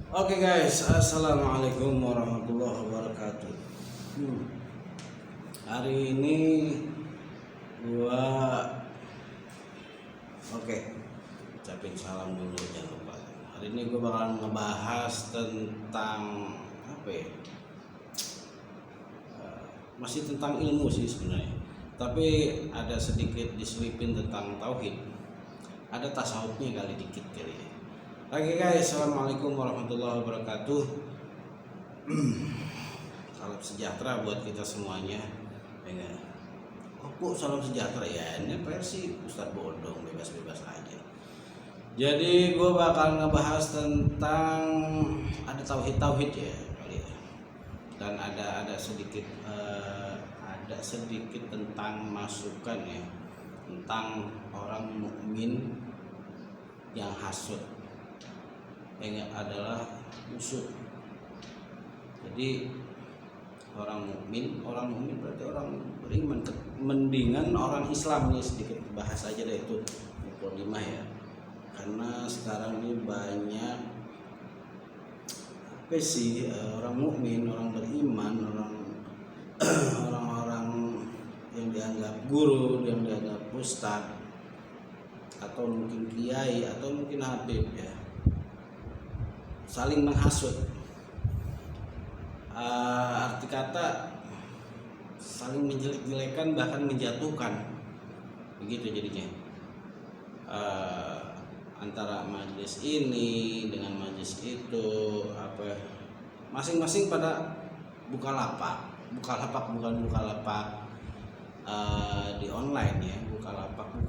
Oke guys, assalamualaikum warahmatullahi wabarakatuh. Hari ini gua ucapin salam dulu jangan lupa. Hari ini gua bakalan ngebahas tentang apa ya? Masih tentang ilmu sih sebenarnya. Tapi ada sedikit diselipin tentang tauhid. Ada tasawufnya kali dikit kali ya. Oke guys, assalamualaikum warahmatullahi wabarakatuh. Salam sejahtera buat kita semuanya. Ya, kok salam sejahtera ya? Ini versi Ustadz Bodong, bebas-bebas aja. Jadi gue bakal ngebahas tentang ada tauhid ya kali ya. Dan ada sedikit tentang masukan ya tentang orang mukmin yang hasud yang adalah musuh. Jadi orang mukmin berarti orang beriman. Mendingan orang Islam nih, sedikit bahas aja deh itu mukadimah ya. Karena sekarang ini banyak apa sih orang mukmin, orang beriman, orang-orang yang dianggap guru, yang dianggap ustadz, atau mungkin kiai, atau mungkin habib ya, saling menghasut. Arti kata saling menjelek-jelekan, bahkan menjatuhkan, begitu jadinya. Antara majelis ini dengan majelis itu masing-masing pada bukalapak di online ya, buka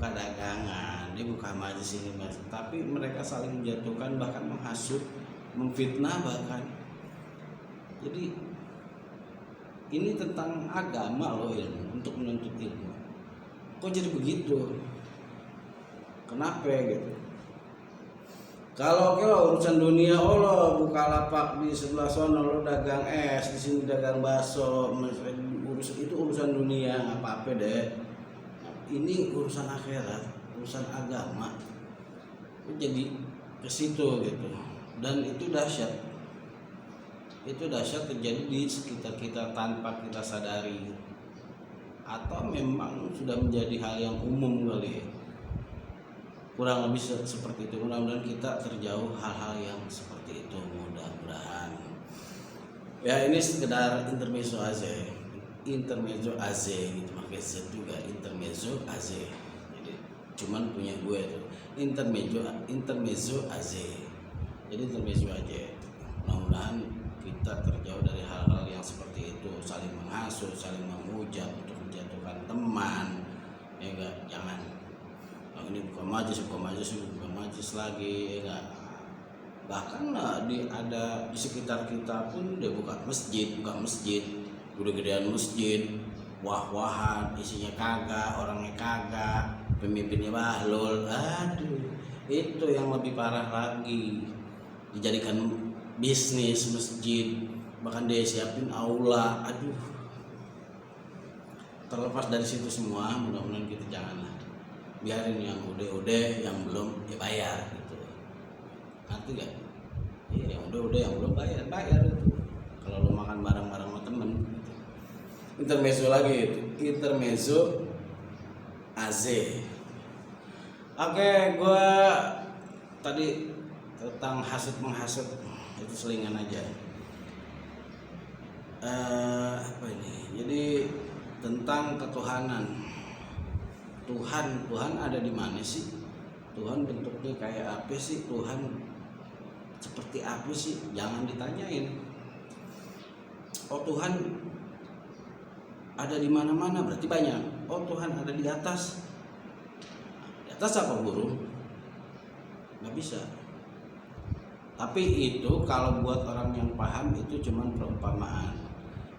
dagangan, dia buka majelis ini tapi mereka saling menjatuhkan, bahkan menghasut, memfitnah bahkan. Jadi ini tentang agama loh, ilmu untuk menuntut ilmu. Kok jadi begitu? Kenapa gitu? Kalau urusan dunia, lo buka lapak di sebelah sana, lo dagang es, di sini dagang bakso, itu urusan dunia, apa deh. Ini urusan akhirat, urusan agama. Jadi ke situ gitu. Dan itu dahsyat. Itu dahsyat terjadi di sekitar kita tanpa kita sadari, atau memang sudah menjadi hal yang umum kali ya. Kurang lebih seperti itu. Mudah-mudahan kita terjauh hal-hal yang seperti itu, mudah-mudahan. Ya ini sekedar intermezzo aja gitu, pakai Z juga, intermezzo aja. Jadi cuman punya gue tuh intermezzo aja. Jadi intermezzo aja. Mudah-mudahan kita terjauh dari hal-hal yang seperti itu, saling menghasut, saling menghujat untuk menjatuhkan teman. Ya enggak, jangan. Ini bukan majlis lagi, ya enggak. Bahkan ada di sekitar kita pun dia buka masjid, udah gedean masjid, wah-wahan, isinya kagak, orangnya kagak, pemimpinnya bahlul. Aduh, itu yang lebih parah lagi, dijadikan bisnis masjid, bahkan dia siapin aula. Aduh, terlepas dari situ semua, mudah-mudahan kita janganlah biarin yang udah yang belum ya bayar gitu. Ngerti gak? Iya, yang udah yang belum bayar itu. Kalau lo makan bareng-bareng sama temen gitu. Intermezzo lagi itu, intermezzo AZ. Oke, gue tadi tentang hasut menghasut itu selingan aja. Apa ini? Jadi tentang ketuhanan. Tuhan ada di mana sih? Tuhan bentuknya kayak apa sih? Tuhan seperti apa sih? Jangan ditanyain. Oh, Tuhan ada di mana-mana, berarti banyak. Oh, Tuhan ada di atas. Di atas apa burung? Nggak bisa. Tapi itu kalau buat orang yang paham itu cuman perumpamaan.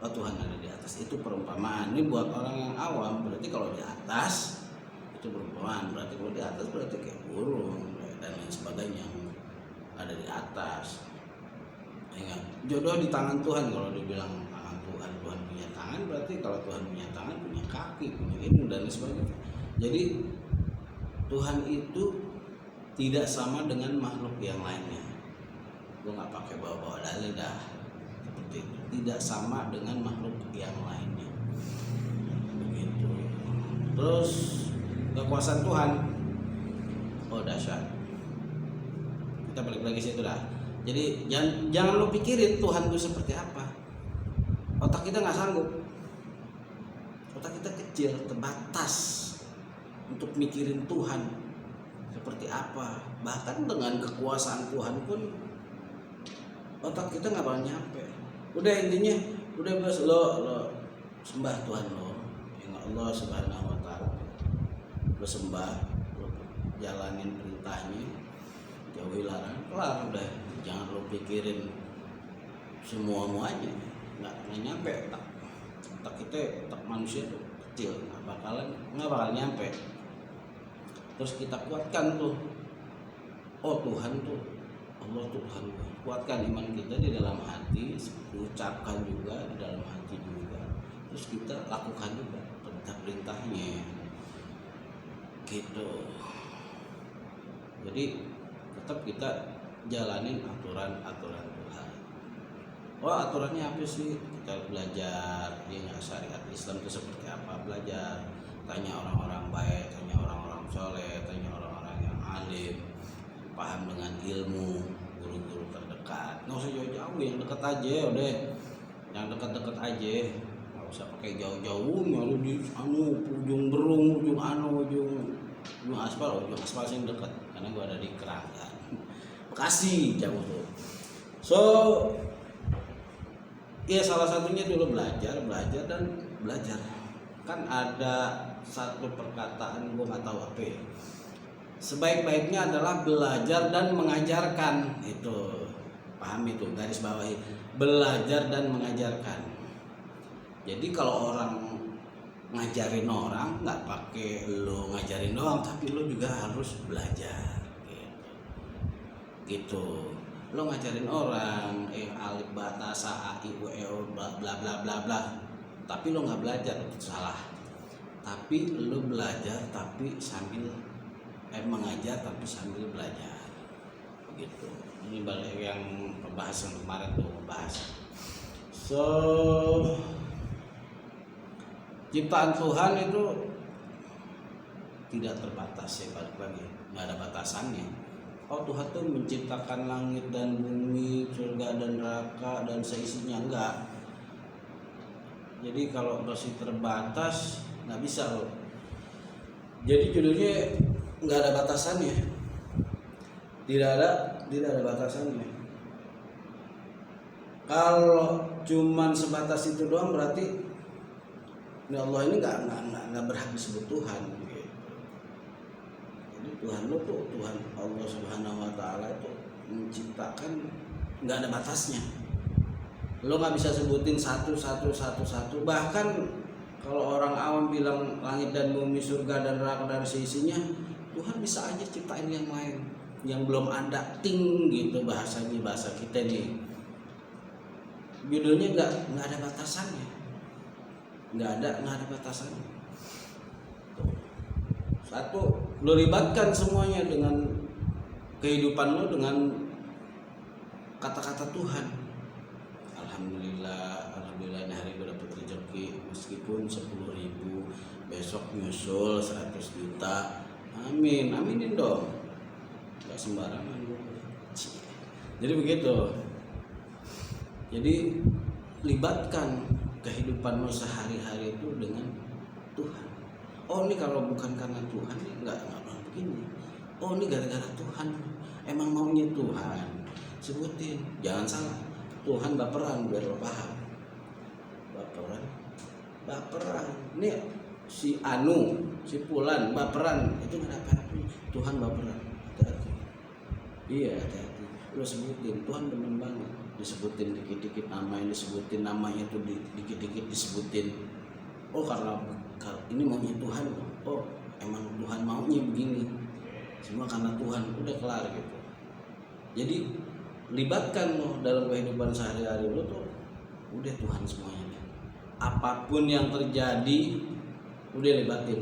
Oh, Tuhan ada di atas, itu perumpamaan. Ini buat orang yang awam, berarti kalau di atas itu perumpamaan, berarti kalau di atas berarti kayak burung dan lain sebagainya, ada di atas. Ya, jodoh di tangan Tuhan, kalau dibilang tangan Tuhan punya tangan, berarti kalau Tuhan punya tangan, punya kaki, punya hidung dan lain sebagainya. Jadi Tuhan itu tidak sama dengan makhluk yang lainnya. gue nggak pakai bawa-bawa dalil dah, seperti itu. Tidak sama dengan makhluk yang lainnya, begitu. Terus kekuasaan Tuhan, oh dahsyat. Kita balik lagi situ dah. Jadi jangan lo pikirin Tuhan itu seperti apa. Otak kita nggak sanggup. Otak kita kecil, terbatas untuk mikirin Tuhan seperti apa. Bahkan dengan kekuasaan Tuhan pun otak kita nggak bakal nyampe. Udah intinya, udah bos lo sembah Tuhan lo, yang Allah Subhanahu Wa Taala. Lo sembah, lo jalanin perintahnya, jauhi larangan, kelar udah. Jangan lo pikirin semua-muanya, nggak nyampe. Otak kita, otak manusia tuh kecil, nggak bakal nyampe. Terus kita kuatkan tuh, oh Tuhan tuh, Allah Tuhan, kuatkan iman kita di dalam hati, ucapkan juga di dalam hati juga, terus kita lakukan juga perintah-perintahnya, gitu. Jadi tetap kita jalanin aturan-aturan Tuhan. Oh aturannya apa sih? Kita belajar, dia nggak syariat Islam itu seperti apa, belajar, tanya orang-orang baik, tanya orang-orang soleh, tanya orang-orang yang alim, paham dengan ilmu, guru-guru terdekat. Nggak usah jauh-jauh, yang dekat aja udah, yang dekat-dekat aja, nggak usah pakai jauh-jauh, lalu di ujung Berung, ujung aspal yang dekat, karena gua ada di Keranggan, Bekasi jauh tuh. So ya salah satunya dulu belajar dan belajar. Kan ada satu perkataan gue nggak tahu apa ya. Sebaik-baiknya adalah belajar dan mengajarkan. Itu paham itu, garis bawahi, belajar dan mengajarkan. Jadi kalau orang ngajarin orang, nggak pakai lo ngajarin doang, tapi lo juga harus belajar gitu. Lo ngajarin orang alif ba ta sa a i u e o bla bla bla bla bla, tapi lo nggak belajar, itu salah. Tapi lo belajar tapi sambil mengajar tapi sambil belajar, begitu. Ini balik yang pembahasan kemarin tuh membahas. So ciptaan Tuhan itu tidak terbatas ya, balik lagi nggak ada batasannya. Oh Tuhan tuh menciptakan langit dan bumi, surga dan neraka dan seisinya, enggak. Jadi kalau masih terbatas nggak bisa loh. Jadi judulnya nggak ada batasannya, tidak ada batasannya. Kalau cuman sebatas itu doang berarti ya Allah ini nggak berhak disebut Tuhan. Jadi Tuhan lo tuh, Tuhan Allah Subhanahu Wa Taala itu menciptakan nggak ada batasnya. Lo nggak bisa sebutin satu. Bahkan kalau orang awam bilang langit dan bumi, surga dan neraka dan seisinya, Tuhan bisa aja ciptain yang lain yang belum ada, ting gitu bahasanya, bahasa kita nih. Judulnya nggak ada batasannya, nggak ada batasannya. Satu, lo libatkan semuanya dengan kehidupan lo dengan kata-kata Tuhan. Alhamdulillah ini hari gue dapet rezeki, meskipun 10.000, besok nyusul 100 juta. Aminin dong. Gak sembarangan gue. Jadi begitu. Jadi libatkan kehidupan lo sehari-hari itu dengan Tuhan. Oh ini kalau bukan karena Tuhan ini nggak begini. Oh ini gara-gara Tuhan, emang maunya Tuhan. Sebutin, jangan salah. Tuhan baperan biar lo paham. Baperan. Ini si Anu, si Fulan baperan, itu nggak ada apa-apa. Tuhan baperan, hati-hati. Iya hati-hati. Lo sebutin, Tuhan demen banget. Disebutin dikit-dikit namanya, disebutin namanya tuh dikit-dikit disebutin. Oh karena ini maunya Tuhan. Oh emang Tuhan maunya begini. Semua karena Tuhan, udah kelar gitu. Jadi libatkan lo dalam kehidupan sehari-hari lo tuh udah Tuhan semuanya. Apapun yang terjadi udah libatin.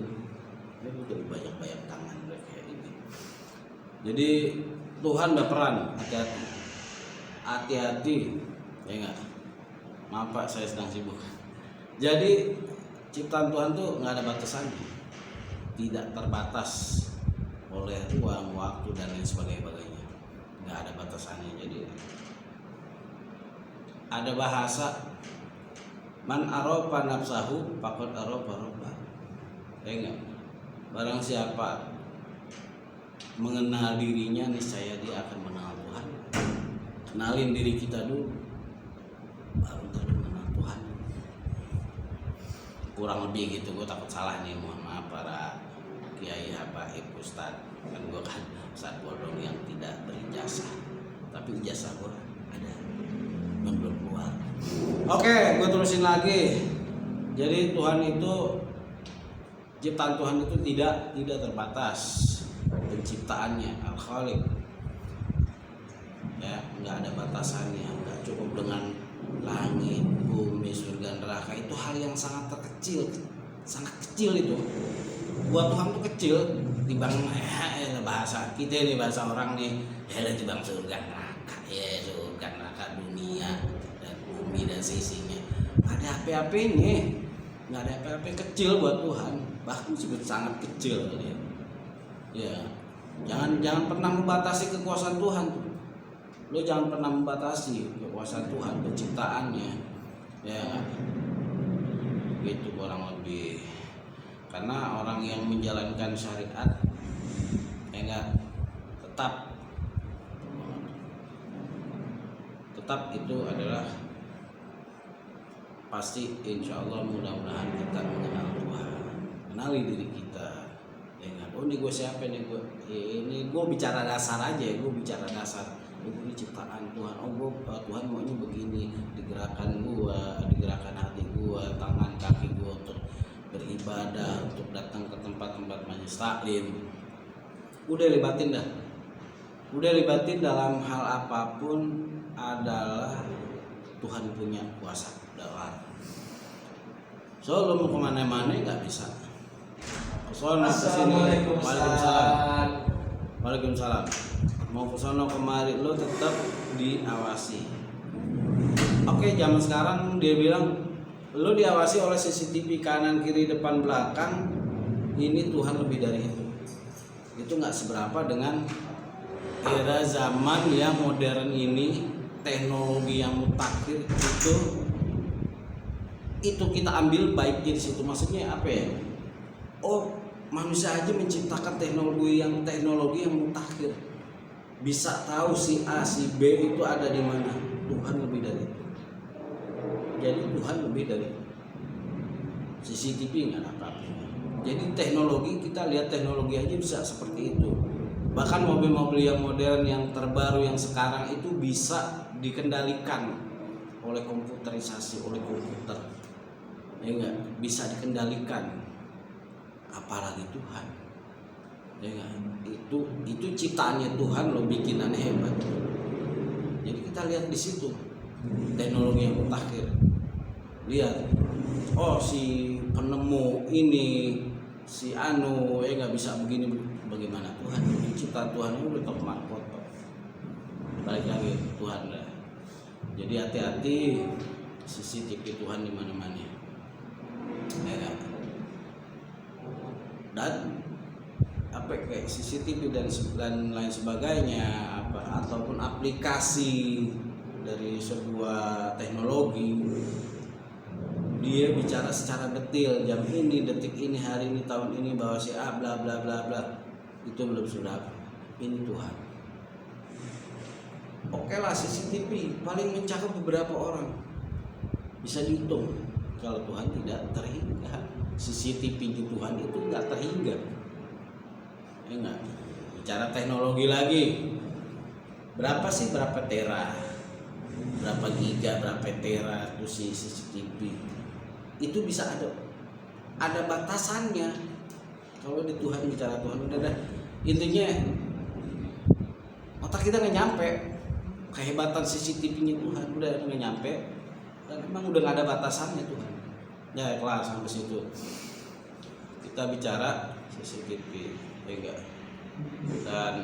Ini udah banyak tangan, udah kayak ini. Jadi Tuhan baperan, hati-hati. hati-hati ya enggak. Maaf Pak, saya sedang sibuk. Jadi ciptaan Tuhan tuh nggak ada batasannya, tidak terbatas oleh ruang, waktu dan lain sebagainya, nggak ada batasannya. Jadi ada bahasa man arofa nafsahu faqad arofa rabbah. Ya enggak? Barang siapa mengenal dirinya, niscaya dia akan mengenal Tuhan. Kenalin diri kita dulu, baru tadi mengenal Tuhan. Kurang lebih gitu. Gue takut salah nih, mohon maaf para kiai, habaib, ustad. Kan gue kan ustad bodong yang tidak berijazah, tapi ijazah gue ada, belum keluar. Oke, gue terusin lagi. Jadi Tuhan itu, ciptaan Tuhan itu tidak terbatas penciptaannya, Al-Khaliq. Ya, nggak ada batasannya, nggak cukup dengan langit, bumi, surga, neraka. Itu hal yang sangat terkecil, sangat kecil itu. Buat Tuhan tuh kecil, timbang bahasa kita nih, bahasa orang nih, timbang surga neraka, ya surga neraka, dunia dan bumi dan sisinya. Ada apa-apanya, nggak ada apa-apa kecil buat Tuhan, bahkan disebut sangat kecil ya. Ya, jangan pernah membatasi kekuasaan Tuhan tuh. Lo jangan pernah membatasi kekuasaan Tuhan, penciptaannya, ya gitu kurang lebih. Karena orang yang menjalankan syariat, ya enggak, tetap itu adalah pasti, insya Allah mudah-mudahan kita mengenal Tuhan, kenali diri kita. Ya enggak, oh ini gue siapa nih, ini gue bicara dasar aja, gue bicara dasar. Ini ciptaan Tuhan. Oh, Tuhan maunya begini, digerakkan gua, digerakkan hati gua, tangan kaki gua untuk beribadah, untuk datang ke tempat-tempat majelis taklim. Udah libatin dalam hal apapun, adalah Tuhan punya kuasa dalam. So lo mau kemana-mana nggak bisa. Assalamualaikum. Waalaikumsalam. Mau kesana kemari lo tetap diawasi. Oke, zaman sekarang dia bilang lo diawasi oleh CCTV kanan kiri depan belakang. Ini Tuhan lebih dari itu. Itu nggak seberapa dengan era zaman yang modern ini, teknologi yang mutakhir itu kita ambil baiknya di situ. Maksudnya apa ya? Oh, manusia aja menciptakan teknologi yang mutakhir. Bisa tahu si A, si B itu ada di mana. Tuhan lebih dari itu. Jadi Tuhan lebih dari itu. CCTV nggak ada apa-apa. Jadi teknologi, kita lihat teknologi aja bisa seperti itu. Bahkan mobil-mobil yang modern, yang terbaru, yang sekarang itu bisa dikendalikan oleh komputerisasi, oleh komputer. Ya enggak, bisa dikendalikan. Apalagi Tuhan. Ya enggak, itu ciptaannya Tuhan lo, bikinan hebat. Jadi kita lihat di situ teknologi yang mutakhir. Lihat, oh si penemu ini, si anu ya nggak bisa begini, bagaimana Tuhan? Ciptaan Tuhan itu udah top markot. Balik lagi Tuhan lah. Jadi hati-hati, CCTV Tuhan di mana-mana. Ya, dan apa kayak CCTV dan lain sebagainya, ataupun aplikasi dari sebuah teknologi, dia bicara secara detail, jam ini, detik ini, hari ini, tahun ini, bahwa si A bla bla bla bla, itu belum sudah. Ini Tuhan. Oke lah, CCTV paling mencakup beberapa orang, bisa dihitung. Kalau Tuhan tidak terhingga, CCTV di Tuhan itu nggak terhingga. Ya enggak. Bicara teknologi lagi, berapa tera, berapa giga, berapa tera itu si CCTV. Itu bisa ada batasannya. Kalau di Tuhan, bicara Tuhan udah ada intinya, otak kita nggak nyampe kehebatan CCTV-nya Tuhan, udah nggak nyampe, dan memang udah nggak ada batasannya Tuhan. Ya kelas sampai situ kita bicara CCTV, ya enggak. Dan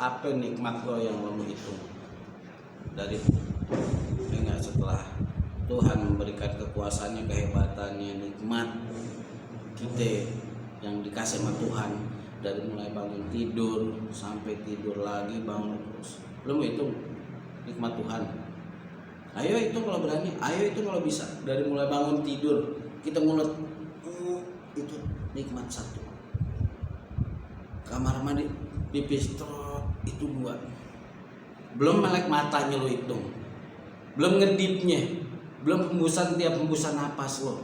apa nikmat lo yang lo hitung dari enggak setelah Tuhan memberikan kekuasaannya, kehebatannya, nikmat kita yang dikasih sama Tuhan dari mulai bangun tidur sampai tidur lagi bangun terus. Lo mau hitung nikmat Tuhan? Ayo itu kalau berani, ayo itu kalau bisa. Dari mulai bangun tidur kita mulut itu nikmat satu. Kamar mandi pipis trot itu dua. Belum melek matanya lo hitung. Belum ngedipnya, belum hembusan tiap hembusan napas lo.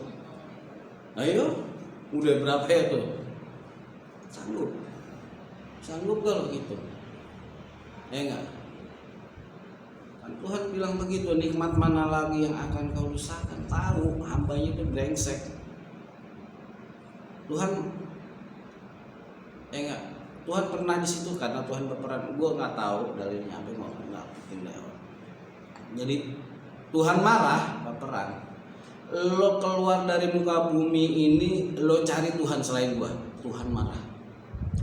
Ayo, udah berapa ya tuh? Sanggup kalau gitu. Enggak. Kan Tuhan bilang begitu, nikmat mana lagi yang akan kau dustakan? Tahu hambanya itu brengsek. Tuhan enggak. Tuhan pernah di situ karena Tuhan berperan. Gue nggak tahu dalilnya apa, mau nggak pindah. Jadi Tuhan marah, berperan. Lo keluar dari muka bumi ini, lo cari Tuhan selain gua. Tuhan marah.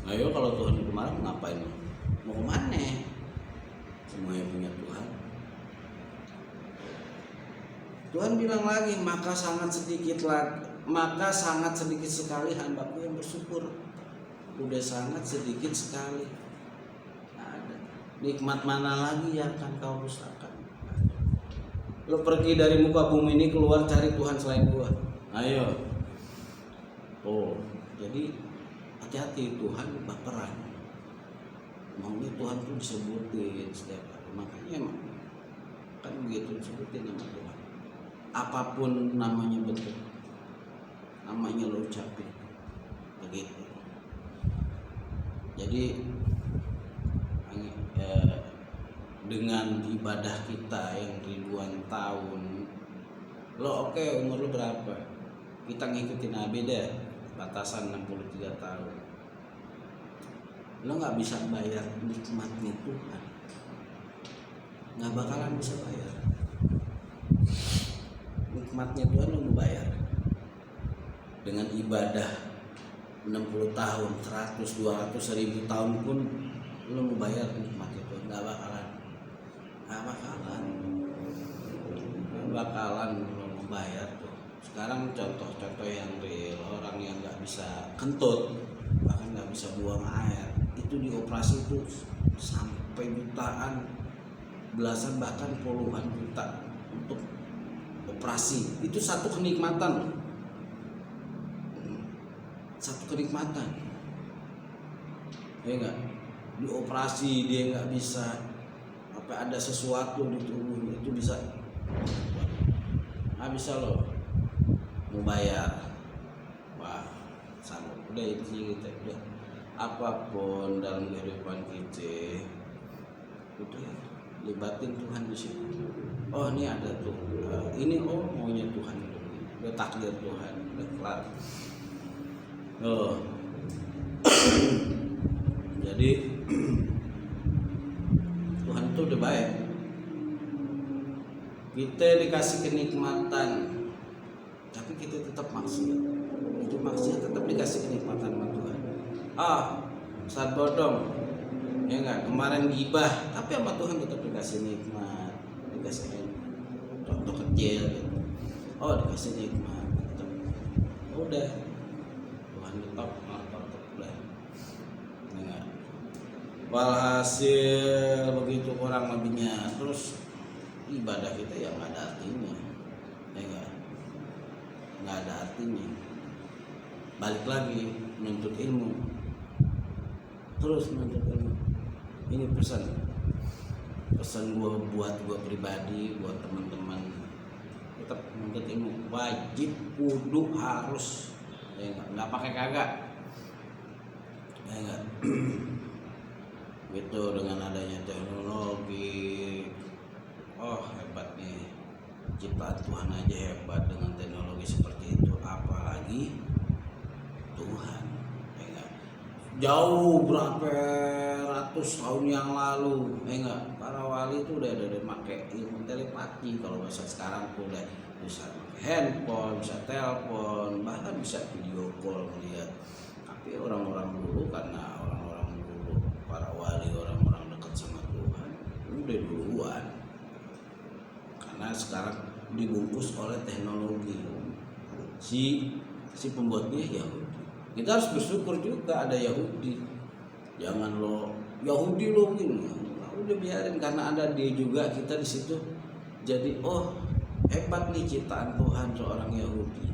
Ayo kalau Tuhan itu marah, ngapain lo? Mau kemana? Semua yang punya Tuhan. Tuhan bilang lagi, maka sangat sedikit sekali hambaku yang bersyukur. Udah sangat sedikit sekali. Nah, ada. Nikmat mana lagi yang akan kau dustakan? Lo pergi dari muka bumi ini, keluar cari Tuhan selain gua. Ayo. Oh, jadi hati-hati, Tuhan baperan. Maunya Tuhan tuh disebutin setiap hari. Makanya kan begitu disebutin nama Tuhan. Apapun namanya betul, namanya lo ucapin begitu. Jadi dengan ibadah kita yang ribuan tahun, lo oke, umur lo berapa? Kita ngikutin Nabi deh, batasan 63 tahun. Lo nggak bisa bayar nikmatnya Tuhan, nggak bakalan bisa bayar nikmatnya Tuhan. Lo mau bayar dengan ibadah 60 tahun, 100, 200, 1000 tahun pun lo mau bayar nikmat itu? Nggak bakalan lo mau bayar tuh. Sekarang contoh-contoh yang real, orang yang nggak bisa kentut, bahkan nggak bisa buang air, itu dioperasi itu sampai jutaan, belasan bahkan puluhan juta untuk operasi. Itu satu kenikmatan. Ya enggak, dioperasi dia nggak bisa, apa ada sesuatu di tubuhnya itu bisa, nggak bisa lo mau bayar. Wah, sanggup. Udah itu kita udah apapun dalam kehidupan kita udah libatin Tuhan di situ. Oh ini ada tuh, ini oh maunya Tuhan, udah takdir Tuhan, udah kelar. Oh. Jadi Tuhan itu udah baik. Kita dikasih kenikmatan, tapi kita tetap maksiat. Itu maksiat tetap dikasih kenikmatan sama Tuhan. Saat bodong, ya enggak, kemarin gibah, tapi sama Tuhan tetap dikasih nikmat, dikasih contoh kecil gitu. Dikasih nikmat, tetap. Udah Tuhan tetap udah. Enggak. Walhasil begitu kurang lebihnya, terus ibadah kita ya nggak ada artinya, ya nggak ada artinya. Balik lagi menuntut ilmu, terus menuntut ilmu. Ini pesan gua buat gua pribadi, buat teman-teman, tetap menuntut ilmu, wajib, kudu, harus, ya nggak pakai kagak, ya nggak. Gitu, dengan adanya teknologi, hebat nih, ciptaan Tuhan aja hebat dengan teknologi seperti itu, apalagi Tuhan, ya enggak. Jauh berapa ratus tahun yang lalu, ya enggak, para wali itu udah pakai ilmu telepati. Kalau bahasa sekarang tuh udah bisa pakai handphone, bisa telepon, bahkan bisa video call melihat. Tapi orang-orang dulu, karena orang-orang dulu para wali, orang-orang sekarang dibungkus oleh teknologi. Si pembuatnya Yahudi. Kita harus bersyukur juga ada Yahudi. Jangan lo Yahudi lo gini, udah biarin, karena ada dia juga, kita di situ jadi oh hebat nih ciptaan Tuhan seorang Yahudi.